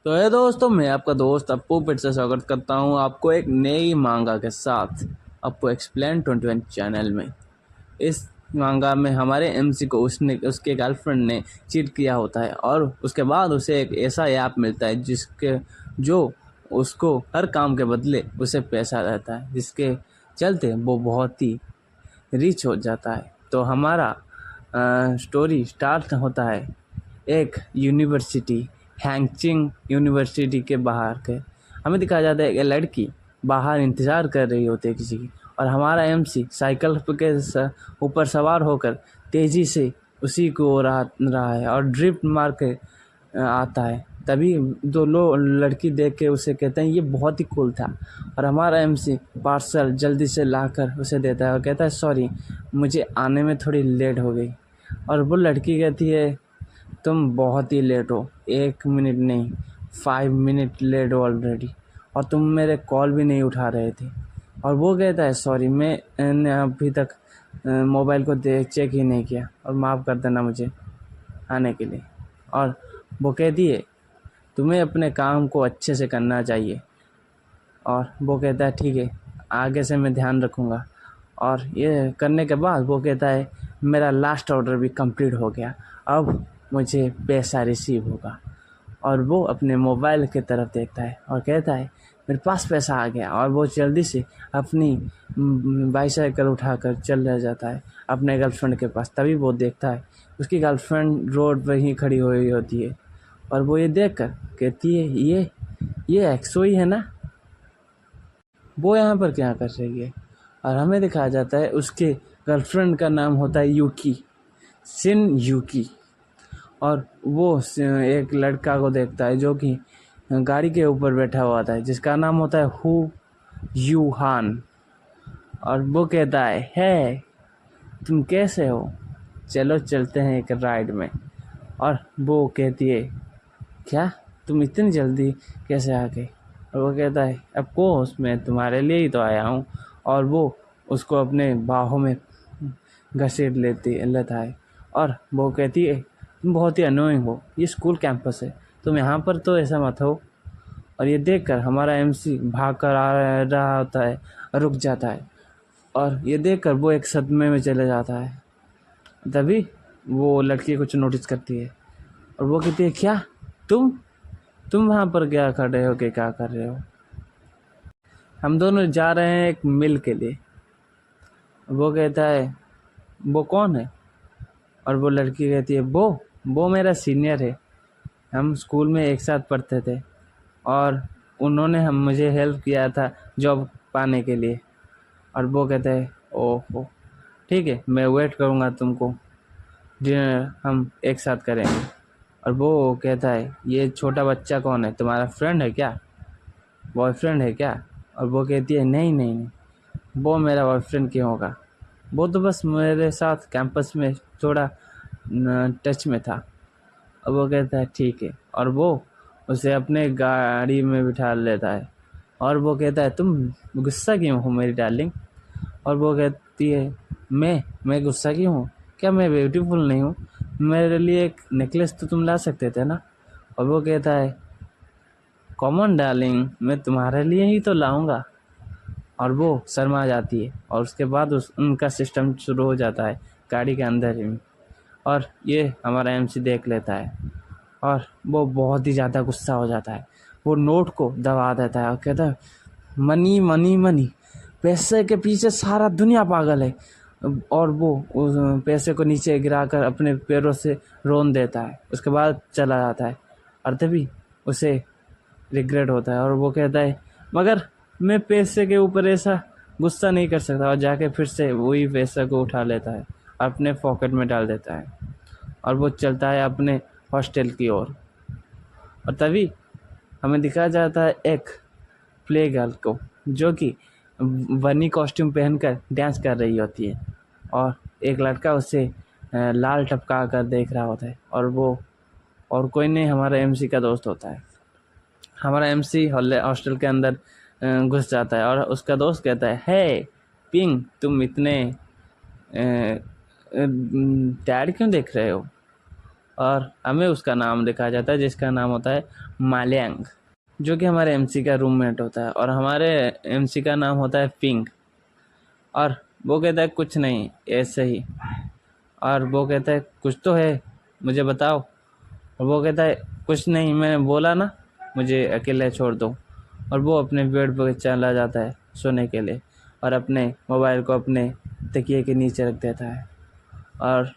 तो है दोस्तों, मैं आपका दोस्त अप्पू फिर से स्वागत करता हूँ आपको एक नई मांगा के साथ अप्पू एक्सप्लेन 21 चैनल में। इस मांगा में हमारे एमसी को उसके गर्लफ्रेंड ने चीट किया होता है और उसके बाद उसे एक ऐसा ऐप मिलता है जो उसको हर काम के बदले उसे पैसा रहता है, जिसके चलते वो बहुत ही रिच हो जाता है। तो हमारा स्टोरी स्टार्ट होता है एक यूनिवर्सिटी, हैंगचिंग यूनिवर्सिटी के बाहर के। हमें दिखाया जाता है कि लड़की बाहर इंतज़ार कर रही होती है किसी की, और हमारा एमसी साइकिल के ऊपर सवार होकर तेज़ी से उसी को रहा है और ड्रिफ्ट मार के आता है। तभी दो लोग लड़की देख के उसे कहते हैं ये बहुत ही कूल था, और हमारा एमसी पार्सल जल्दी से लाकर उसे देता है और कहता है सॉरी, मुझे आने में थोड़ी लेट हो गई। और वो लड़की कहती है तुम बहुत ही लेट हो, 1 मिनट नहीं 5 मिनट लेट हो ऑलरेडी, और तुम मेरे कॉल भी नहीं उठा रहे थे। और वो कहता है सॉरी, मैंने अभी तक मोबाइल को चेक ही नहीं किया, और माफ़ कर देना मुझे आने के लिए। और वो कहती है तुम्हें अपने काम को अच्छे से करना चाहिए, और वो कहता है ठीक है, आगे से मैं ध्यान रखूँगा। और ये करने के बाद वो कहता है मेरा लास्ट ऑर्डर भी कंप्लीट हो गया, अब मुझे पैसा रिसीव होगा। और वो अपने मोबाइल की तरफ देखता है और कहता है मेरे पास पैसा आ गया, और वो जल्दी से अपनी बाईसाइकिल उठाकर चल रह जाता है अपने गर्लफ्रेंड के पास। तभी वो देखता है उसकी गर्लफ्रेंड रोड पर ही खड़ी हुई होती है, और वो ये देखकर कहती है ये एक्सो ही है ना, वो यहाँ पर क्या कर रही है। और हमें दिखाया जाता है उसके गर्लफ्रेंड का नाम होता है यूकी, सिन यूकी। और वो एक लड़का को देखता है जो कि गाड़ी के ऊपर बैठा हुआ था, जिसका नाम होता है हु यू हान। और वो कहता है तुम कैसे हो, चलो चलते हैं एक राइड में। और वो कहती है क्या, तुम इतनी जल्दी कैसे आ गए। और वो कहता है अब कोर्स मैं तुम्हारे लिए ही तो आया हूँ। और वो उसको अपने बाहों में घसीट लेता है, और वो कहती है तुम बहुत ही अनोइंग हो, ये स्कूल कैंपस है, तुम यहाँ पर तो ऐसा मत हो। और ये देखकर हमारा एमसी भाग कर आ रहा होता है, रुक जाता है, और ये देखकर वो एक सदमे में चले जाता है। तभी वो लड़की कुछ नोटिस करती है, और वो कहती है क्या, तुम वहाँ पर क्या खड़े हो के क्या कर रहे हो। हम दोनों जा रहे हैं एक मिल के लिए। वो कहता है वो कौन है। और वो लड़की कहती है वो मेरा सीनियर है, हम स्कूल में एक साथ पढ़ते थे, और उन्होंने मुझे हेल्प किया था जॉब पाने के लिए। और वो कहता है ओहो ठीक है, मैं वेट करूँगा, तुमको डिनर हम एक साथ करेंगे। और वो कहता है ये छोटा बच्चा कौन है, तुम्हारा फ्रेंड है क्या, बॉयफ्रेंड है क्या। और वो कहती है नहीं नहीं नहीं, वो मेरा बॉयफ्रेंड क्यों होगा, वो तो बस मेरे साथ कैंपस में थोड़ा टच में था। और वो कहता है ठीक है, और वो उसे अपने गाड़ी में बिठा लेता है। और वो कहता है तुम गुस्सा क्यों हो मेरी डार्लिंग। और वो कहती है मैं गुस्सा क्यों हूँ, क्या मैं ब्यूटीफुल नहीं हूँ, मेरे लिए एक नेकलेस तो तुम ला सकते थे ना। और वो कहता है कॉमन डार्लिंग, मैं तुम्हारे लिए ही तो लाऊंगा। और वो शर्मा जाती है, और उसके बाद उनका सिस्टम शुरू हो जाता है गाड़ी के अंदर ही। और ये हमारा एमसी देख लेता है, और वो बहुत ही ज़्यादा गुस्सा हो जाता है, वो नोट को दबा देता है और कहता है मनी मनी मनी, पैसे के पीछे सारा दुनिया पागल है। और वो उस पैसे को नीचे गिराकर अपने पैरों से रोन देता है, उसके बाद चला जाता है। और तभी उसे रिग्रेट होता है, और वो कहता है मगर मैं पैसे के ऊपर ऐसा गुस्सा नहीं कर सकता। और जाके फिर से वही पैसे को उठा लेता है, अपने पॉकेट में डाल देता है, और वो चलता है अपने हॉस्टल की ओर। और तभी हमें दिखाया जाता है एक प्ले गर्ल को, जो कि बनी कॉस्ट्यूम पहनकर डांस कर रही होती है, और एक लड़का उसे लाल टपका कर देख रहा होता है, और वो और कोई नहीं हमारा एमसी का दोस्त होता है। हमारा एमसी हॉस्टल के अंदर घुस जाता है, और उसका दोस्त कहता है हे पिंग, तुम इतने टैड क्यों देख रहे हो। और हमें उसका नाम दिखाया जाता है, जिसका नाम होता है मालियांग, जो कि हमारे एमसी का रूममेट होता है, और हमारे एमसी का नाम होता है पिंग। और वो कहता है कुछ नहीं, ऐसे ही। और वो कहता है कुछ तो है, मुझे बताओ। और वो कहता है कुछ नहीं, मैंने बोला ना, मुझे अकेले छोड़ दो। और वो अपने बेड पर चला जाता है सोने के लिए, और अपने मोबाइल को अपने तकिए के नीचे रख देता है। और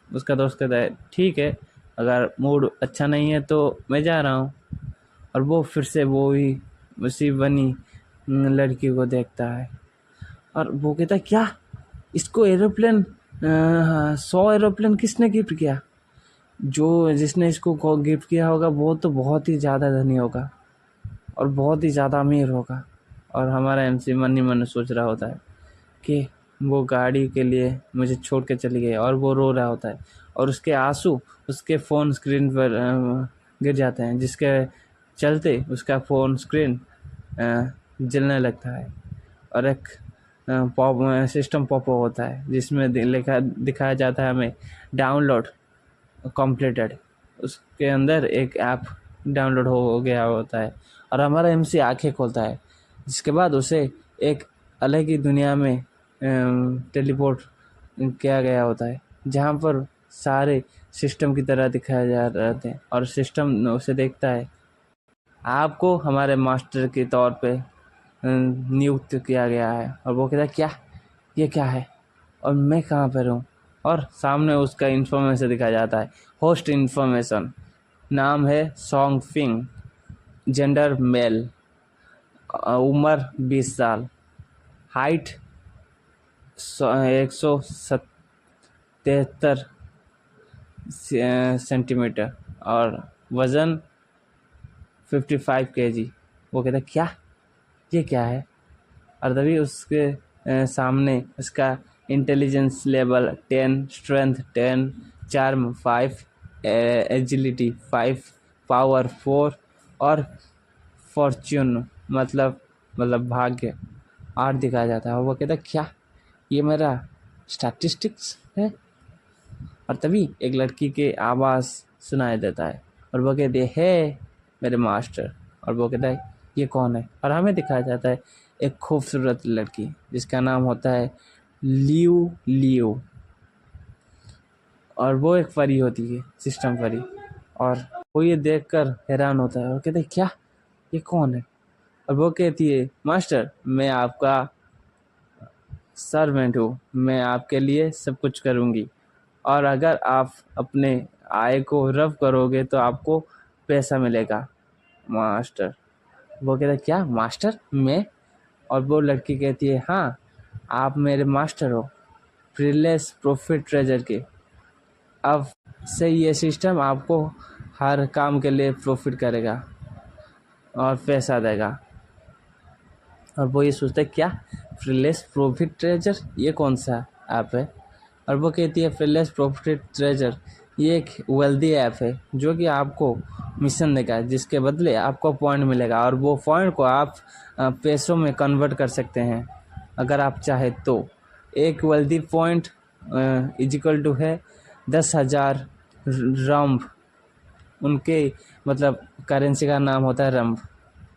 उसका दोस्त कहता है ठीक है, अगर मूड अच्छा नहीं है तो मैं जा रहा हूँ। और वो फिर से वो ही उसी बनी लड़की को देखता है, और वो कहता है क्या, इसको एरोप्लेन 100 एरोप्लेन किसने गिफ्ट किया? जो जिसने इसको गिफ्ट किया होगा वो तो बहुत ही ज़्यादा धनी होगा और बहुत ही ज़्यादा अमीर होगा। और हमारा एमसी मन ही मन सोच रहा होता है कि वो गाड़ी के लिए मुझे छोड़ के चली गई, और वो रो रहा होता है, और उसके आंसू उसके फ़ोन स्क्रीन पर गिर जाते हैं, जिसके चलते उसका फ़ोन स्क्रीन जलने लगता है। और एक पॉप सिस्टम पॉप होता है जिसमें लिखा दिखाया जाता है हमें डाउनलोड कंप्लीटेड। उसके अंदर एक ऐप डाउनलोड हो गया होता है, और हमारा एमसी आंखें खोलता है, जिसके बाद उसे एक अलग ही दुनिया में टेलीपोर्ट किया गया होता है, जहाँ पर सारे सिस्टम की तरह दिखाए जा रहे थे। और सिस्टम उसे देखता है, आपको हमारे मास्टर के तौर पे नियुक्त किया गया है। और वो कहता है क्या, ये क्या है, और मैं कहाँ पर हूँ? और सामने उसका इन्फॉर्मेशन दिखाया जाता है, होस्ट इन्फॉर्मेशन, नाम है सॉन्ग फिंग, जेंडर मेल, उम्र 20 साल, हाइट 173 सेंटीमीटर, और वज़न 55 kg। वो कहता है क्या, ये क्या है? और तभी उसके सामने उसका intelligence level 10, strength 10, charm 5, agility 5, power 4, और फॉर्च्यून मतलब भाग्य 8 दिखाया जाता है। और वो कहता है क्या, ये मेरा स्टैटिस्टिक्स है? और तभी एक लड़की के आवाज़ सुनाई देता है, और वो कहती है मेरे मास्टर। और वो कहता है ये कौन है? और हमें दिखाया जाता है एक खूबसूरत लड़की जिसका नाम होता है लियू लियू, और वो एक परी होती है, सिस्टम परी। और वो ये देखकर हैरान होता है और कहता है क्या, ये कौन है? और वो कहती है मास्टर, मैं आपका सर्वेंट हूँ, मैं आपके लिए सब कुछ करूँगी, और अगर आप अपने आय को रफ करोगे तो आपको पैसा मिलेगा। मास्टर, वो कहता है क्या मास्टर, मैं? और वो लड़की कहती है हाँ, आप मेरे मास्टर हो, प्रिलेस प्रॉफिट ट्रेजर के। अब से ये सिस्टम आपको हर काम के लिए प्रॉफिट करेगा और पैसा देगा। और वो ये सोचता है क्या, प्रिलेस प्रॉफिट ट्रेजर, ये कौन सा ऐप है? और वो कहती है प्रिलेस प्रॉफिट ट्रेजर ये एक वेल्दी ऐप है जो कि आपको मिशन देगा, जिसके बदले आपको पॉइंट मिलेगा, और वो पॉइंट को आप पैसों में कन्वर्ट कर सकते हैं अगर आप चाहे तो। एक वेल्दी पॉइंट इजिकल टू है 10,000 रम्ब। उनके मतलब करेंसी का नाम होता है रम्ब,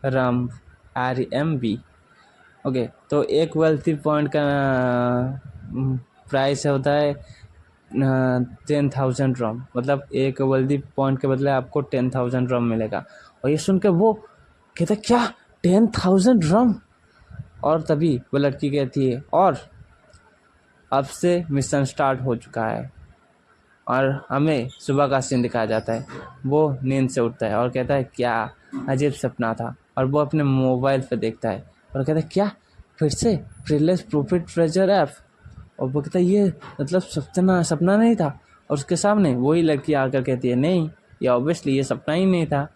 रम्ब RMB। ओके, तो एक वेल्थी पॉइंट का प्राइस होता है 10,000 रम। मतलब एक वेल्थी पॉइंट के बदले आपको 10,000 रम मिलेगा। और ये सुनकर वो कहता क्या, 10,000 रम? और तभी वो लड़की कहती है और अब से मिशन स्टार्ट हो चुका है। और हमें सुबह का सीन दिखाया जाता है, वो नींद से उठता है और कहता है क्या अजीब सपना था। और वो अपने मोबाइल पे देखता है और कहता है क्या, फिर से प्रिलेस प्रॉफिट ट्रेजर ऐप? और वो कहता है ये मतलब सपना नहीं था। और उसके सामने वही लड़की आकर कहती है नहीं, ये ऑब्वियसली ये सपना ही नहीं था।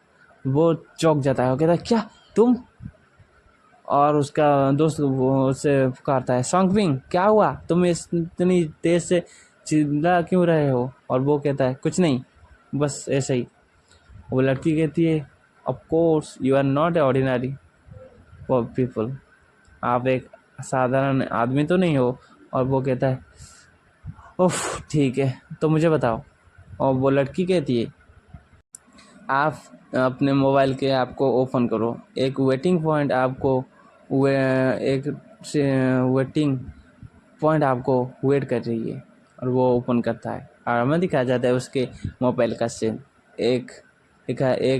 वो चौंक जाता है और कहता है क्या तुम? और उसका दोस्त वो उससे पुकारता है सॉन्गविंग, क्या हुआ, तुम इतनी तेज से चिल्ला क्यों रहे हो? और वो कहता है कुछ नहीं, बस ऐसे ही। वो लड़की कहती है of course you are not a ordinary people, आप एक साधारण आदमी तो नहीं हो। और वो कहता है उफ ठीक है, तो मुझे बताओ। और वो लड़की कहती है आप अपने मोबाइल के ऐप को ओपन करो, एक वेटिंग पॉइंट आपको वेटिंग पॉइंट आपको वेट कर रही है और वो ओपन करता है और हमें दिखाया जाता है उसके मोबाइल का सीन। एक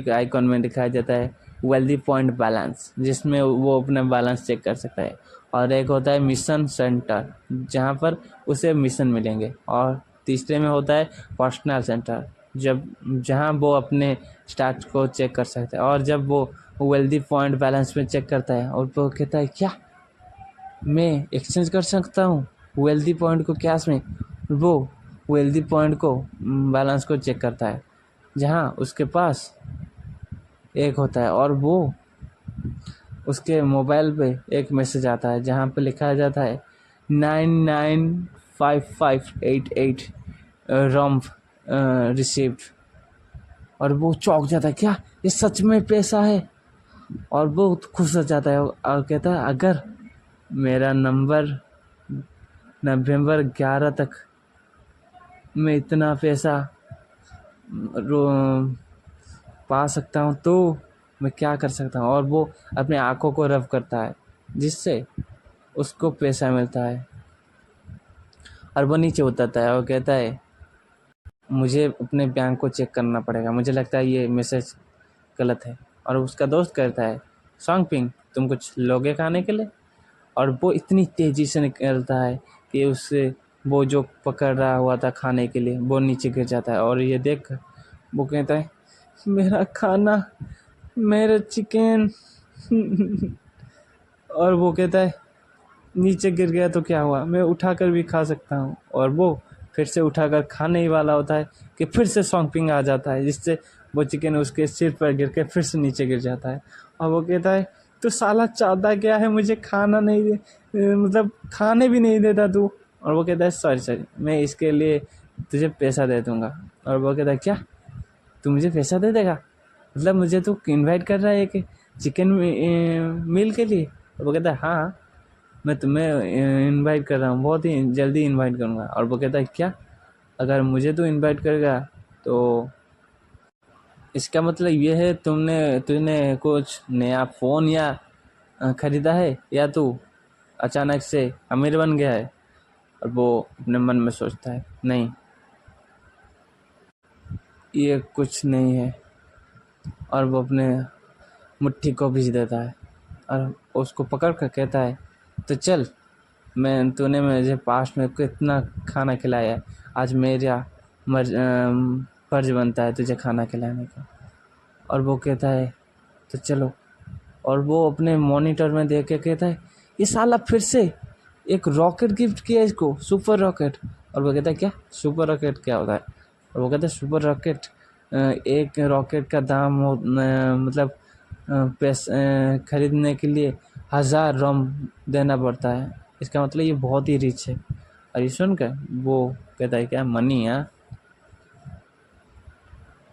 आइकॉन में दिखाया जाता है वेल्दी पॉइंट बैलेंस, जिसमें वो अपना बैलेंस चेक कर सकता है, और एक होता है मिशन सेंटर जहाँ पर उसे मिशन मिलेंगे, और तीसरे में होता है पर्सनल सेंटर जहाँ वो अपने स्टार्ट को चेक कर सकता है। और जब वो वेल्दी पॉइंट बैलेंस में चेक करता है और वो कहता है क्या मैं एक्सचेंज कर सकता हूँ वेल्दी पॉइंट को कैश में, वो वेल्दी पॉइंट को बैलेंस को चेक करता है जहाँ उसके पास एक होता है, और वो उसके मोबाइल पे एक मैसेज आता है जहाँ पे लिखा जाता है 995588 रम्प रिसीव्ड, और वो चौंक जाता है क्या ये सच में पैसा है, और वो खुश हो जाता है और कहता है अगर मेरा नंबर नवंबर 11 तक मैं इतना पैसा पा सकता हूँ तो मैं क्या कर सकता हूँ। और वो अपने आँखों को रब करता है जिससे उसको पैसा मिलता है, और वो नीचे उतरता है और कहता है मुझे अपने बैंक को चेक करना पड़ेगा, मुझे लगता है ये मैसेज गलत है। और उसका दोस्त कहता है सॉन्गपिंग तुम कुछ लोगे खाने के लिए, और वो इतनी तेज़ी से निकलता है कि उससे वो जो पकड़ रहा हुआ था खाने के लिए वो नीचे गिर जाता है, और ये देख कर वो कहता है मेरा खाना, मेरा चिकन और वो कहता है नीचे गिर गया तो क्या हुआ, मैं उठाकर भी खा सकता हूँ। और वो फिर से उठाकर खाने ही वाला होता है कि फिर से सॉन्गपिंग आ जाता है, जिससे वो चिकन उसके सिर पर गिर के फिर से नीचे गिर जाता है। और वो कहता है तो साला चाहता क्या है, मुझे खाना नहीं मतलब खाने भी नहीं देता तू। और वो कहता है सॉरी मैं इसके लिए तुझे पैसा दे दूँगा। और वो कहता है क्या तू मुझे पैसा दे देगा, मतलब मुझे तू इनवाइट कर रहा है कि चिकन मील के लिए। और वो कहता है हाँ मैं तुम्हें इनवाइट कर रहा हूँ, बहुत ही जल्दी इनवाइट करूँगा। और वो कहता है क्या अगर मुझे तू इनवाइट करेगा तो इसका मतलब ये है तूने कुछ नया फ़ोन या ख़रीदा है, या तू अचानक से अमीर बन गया है। और वो अपने मन में सोचता है नहीं ये कुछ नहीं है, और वो अपने मुट्ठी को भींच देता है और उसको पकड़ कर कहता है तो चल तूने मुझे पास्ट में कितना खाना खिलाया है, आज मेरा फर्ज बनता है तुझे खाना खिलाने का। और वो कहता है तो चलो। और वो अपने मॉनिटर में देख के कहता है ये साला फिर से एक रॉकेट गिफ्ट किया इसको, सुपर रॉकेट। और वो कहता है क्या सुपर रॉकेट क्या होता है। और वो कहता है सुपर रॉकेट एक रॉकेट का दाम मतलब पैसे खरीदने के लिए 1000 रॉम देना पड़ता है, इसका मतलब ये बहुत ही रिच है। और ये सुनकर वो कहता है क्या मनी है,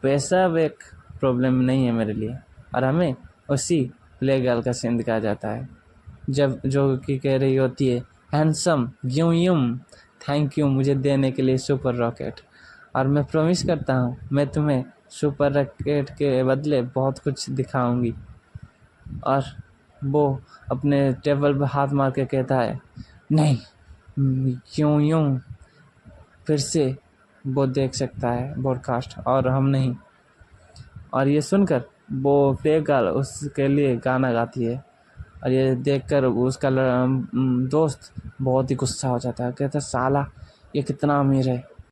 पैसा एक प्रॉब्लम नहीं है मेरे लिए। और हमें उसी प्ले गर्ल का सीन दिखाया जाता है जब जो कि कह रही होती है हैंडसम यूम थैंक यू मुझे देने के लिए सुपर रॉकेट, और मैं प्रॉमिस करता हूँ मैं तुम्हें सुपर रॉकेट के बदले बहुत कुछ दिखाऊंगी। और वो अपने टेबल पर हाथ मार के कहता है नहीं यूं फिर से वो देख सकता है ब्रॉडकास्ट और हम नहीं। और ये सुनकर वो प्ले गर्ल उसके लिए गाना गाती है, और ये देखकर उसका दोस्त बहुत ही गुस्सा हो जाता है, कहता है साला ये कितना अमीर है,